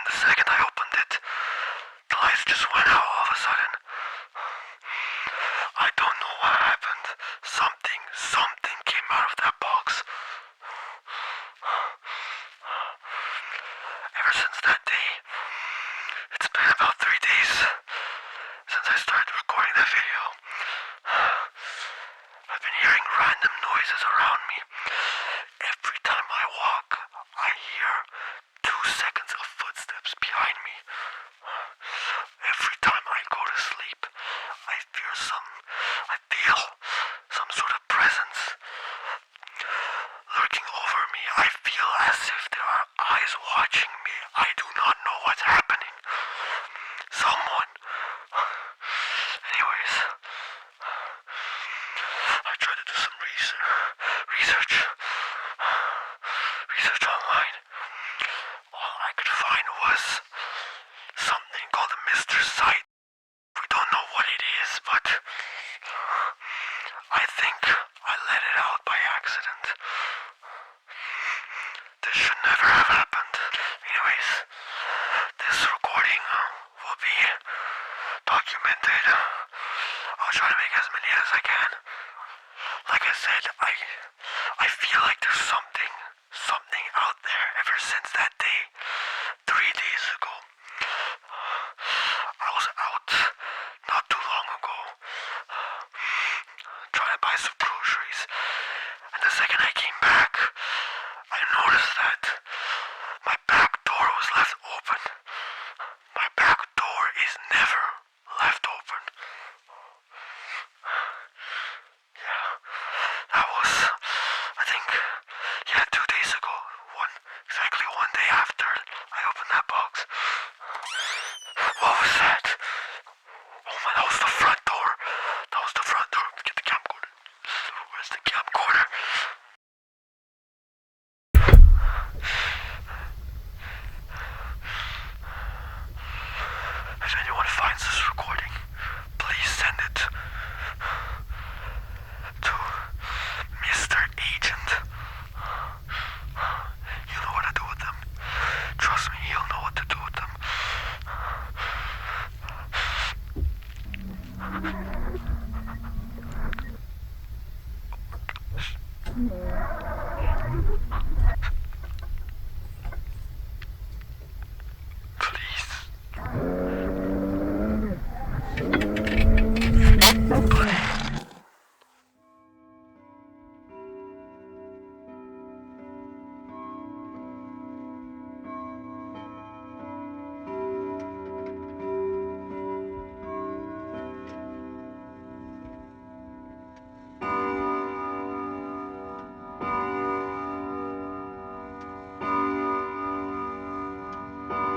the second I opened it, the lights just went out all of a sudden. I don't know what happened. Something came out of that box. Ever since that day, it's been about 3 days since I started recording that video. I've been hearing random noises around me. Every time I walk, I hear 2 seconds of footsteps behind me. Every time I go to sleep, I feel some sort of presence lurking over me. I feel as if there are eyes watching me. I do not know what's happening. Someone. Anyways, I tried to do some research online. All I could find was something called a Mr. Sight. We don't know what it is, but I think I let it out by accident. This should never have happened. Anyways, this recording will be documented. I'll try to make as many as I can. Like I said, I feel like there's something out there ever since that day, 3 days ago. I was out not too long ago, trying to buy some groceries, and the second I came back, I noticed that my back door was left open. My back door is never left open. Yeah, that was, I think, 2 days ago. Exactly 1 day after I opened that box. What was that? Oh my, that was the front door. Get the camcorder. Where's the camcorder? If anyone finds this recording, please send it